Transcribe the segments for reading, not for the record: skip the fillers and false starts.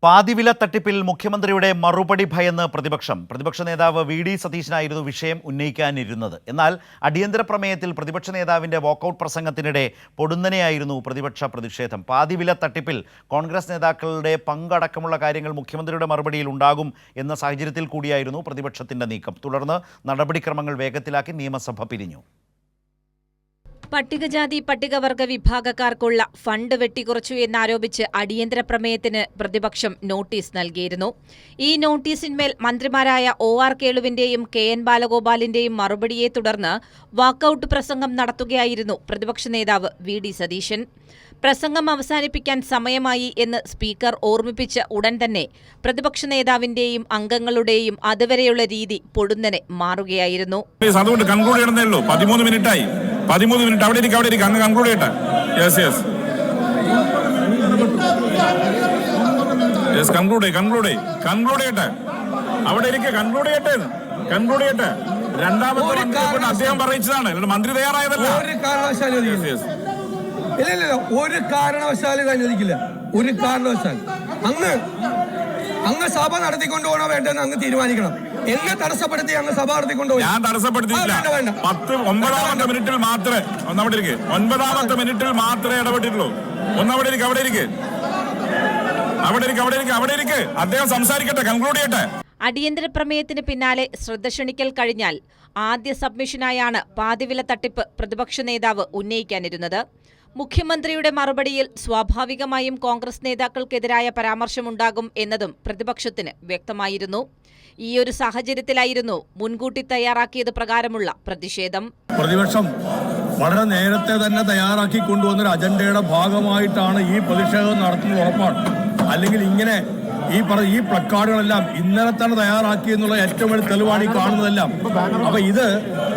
പാതിവില തട്ടിപ്പിൽ മുഖ്യമന്ത്രിയുടെ മറുപടി ഭയന്ന് പ്രതിപക്ഷ നേതാവ് വി.ഡി. സതീശനായിരുന്നു വിഷയം ഉന്നയിക്കാനിരുന്നത്. എന്നാൽ അടിയന്തര പ്രമേയത്തിൽ പ്രതിപക്ഷ നേതാവിന്റെ വാക്കൌട്ട് പ്രസംഗത്തിനിടെ പൊടുന്നനെയായിരുന്നു പ്രതിപക്ഷ പ്രതിഷേധം. പാതിവില തട്ടിപ്പിൽ കോൺഗ്രസ് നേതാക്കളുടെ പങ്കടക്കമുള്ള കാര്യങ്ങൾ മുഖ്യമന്ത്രിയുടെ മറുപടിയിൽ ഉണ്ടാകും എന്ന സാഹചര്യത്തിൽ കൂടിയായിരുന്നു പ്രതിപക്ഷത്തിന്റെ നീക്കം. തുടർന്ന് നടപടിക്രമങ്ങൾ വേഗത്തിലാക്കി നിയമസഭ പിരിഞ്ഞു. പട്ടികജാതി പട്ടികവർഗ വിഭാഗക്കാർക്കുള്ള ഫണ്ട് വെട്ടിക്കുറച്ചു എന്നാരോപിച്ച് അടിയന്തര പ്രമേയത്തിന് പ്രതിപക്ഷം നോട്ടീസ് നൽകിയിരുന്നു. ഈ നോട്ടീസിന്മേൽ മന്ത്രിമാരായ ഒ.ആർ. കേളുവിന്റെയും കെ.എൻ. ബാലഗോപാലിന്റെയും മറുപടിയെ തുടർന്ന് വാക്കൌട്ട് പ്രസംഗം നടത്തുകയായിരുന്നു പ്രതിപക്ഷ നേതാവ് വി.ഡി. സതീശൻ. പ്രസംഗം അവസാനിപ്പിക്കാൻ സമയമായി എന്ന് സ്പീക്കർ ഓർമ്മിപ്പിച്ച ഉടൻ തന്നെ പ്രതിപക്ഷ നേതാവിന്റെയും അംഗങ്ങളുടെയും അതുവരെയുള്ള രീതി പൊടുന്നനെ മാറുകയായിരുന്നു. 13 മിനിറ്റ് അവിടെ ഇരിക്കും അങ്ങ് കൺക്ലൂഡ് ചെയ്യട്ടെ. കൺക്ലൂഡ് ചെയ്യട്ടെ. അവിടെ ഇരിക്കെ കൺക്ലൂഡ് ചെയ്യട്ടെ. രണ്ടാമത്തെ അദ്ദേഹം പറയിച്ചതാണ്, മന്ത്രി തയ്യാറായതല്ല. ഒരു കാരണവശാലും അനുവദിക്കില്ല. ഒരു കാരണവശാലും അങ്ങ് സഭ നടത്തിക്കൊണ്ടുപോകണോ വേണ്ടെന്ന് അങ്ങ് തീരുമാനിക്കണം. എന്നെ തടസ്സപ്പെടുത്തി അങ്ങ് സഭ നടത്തിക്കൊണ്ടുപോയി. ഞാൻ തടസ്സപ്പെടുത്തിയില്ല. 9ാമത്തെ മിനിറ്റിൽ മാത്രമേ ഇടപെട്ടിട്ടുള്ളൂ. അവിടെ ഇരിക്കെ അദ്ദേഹം സംസാരിക്കട്ടെ, കൺക്ലൂഡ് ചെയ്യട്ടെ. അടിയന്തര പ്രമേയത്തിന് പിന്നാലെ ശ്രദ്ധ ക്ഷണിക്കൽ കഴിഞ്ഞാൽ ആദ്യ സബ്മിഷനായാണ് പാതിവില തട്ടിപ്പ് പ്രതിപക്ഷ നേതാവ് ഉന്നയിക്കാനിരുന്നത്. മുഖ്യമന്ത്രിയുടെ മറുപടിയിൽ സ്വാഭാവികമായും കോൺഗ്രസ് നേതാക്കൾക്കെതിരായ പരാമർശമുണ്ടാകും എന്നതും പ്രതിപക്ഷത്തിന് വ്യക്തമായിരുന്നു. ഈയൊരു സാഹചര്യത്തിലായിരുന്നു മുൻകൂട്ടി തയ്യാറാക്കിയത് പ്രകാരമുള്ള പ്രതിഷേധം. പ്രതിപക്ഷം വളരെ നേരത്തെ തന്നെ തയ്യാറാക്കി കൊണ്ടുവന്നൊരു അജണ്ടയുടെ ഭാഗമായിട്ടാണ് ഈ പ്രതിഷേധം നടത്തുന്നത് ഉറപ്പാണ്. അല്ലെങ്കിൽ ഇങ്ങനെ ഈ പ്ലക്കാർഡുകളെല്ലാം ഇന്നലെ തന്നെ തയ്യാറാക്കി എന്നുള്ള ഏറ്റവും വലിയ തെളിവാണ് ഈ കാണുന്നതെല്ലാം. അപ്പൊ ഇത്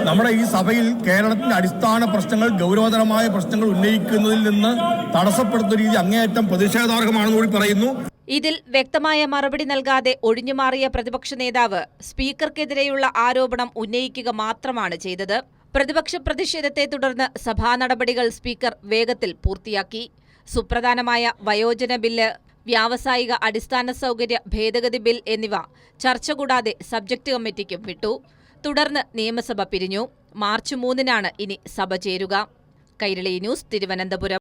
നമ്മുടെ ഈ സഭയിൽ കേരളത്തിന്റെ അടിസ്ഥാന പ്രശ്നങ്ങൾ, ഗൗരവതരമായ പ്രശ്നങ്ങൾ ഉന്നയിക്കുന്നതിൽ നിന്ന് തടസ്സപ്പെടുത്തുന്ന രീതി അങ്ങേയറ്റം പ്രതിഷേധാർഹമാണെന്ന് കൂടി പറയുന്നു. ഇതിൽ വ്യക്തമായ മറുപടി നൽകാതെ ഒഴിഞ്ഞുമാറിയ പ്രതിപക്ഷ നേതാവ് സ്പീക്കർക്കെതിരെയുള്ള ആരോപണം ഉന്നയിക്കുക മാത്രമാണ് ചെയ്തത്. പ്രതിപക്ഷ പ്രതിഷേധത്തെ തുടർന്ന് സഭാ നടപടികൾ സ്പീക്കർ വേഗത്തിൽ പൂർത്തിയാക്കി. സുപ്രധാനമായ വയോജന ബില്ല്, വ്യാവസായിക അടിസ്ഥാന സൗകര്യ ഭേദഗതി ബിൽ എന്നിവ ചർച്ച കൂടാതെ സബ്ജക്ട് കമ്മിറ്റിക്കും വിട്ടു. തുടർന്ന് നിയമസഭ പിരിഞ്ഞു. മാർച്ച് 3-നാണ് ഇനി സഭ ചേരുക. കൈരളി ന്യൂസ്, തിരുവനന്തപുരം.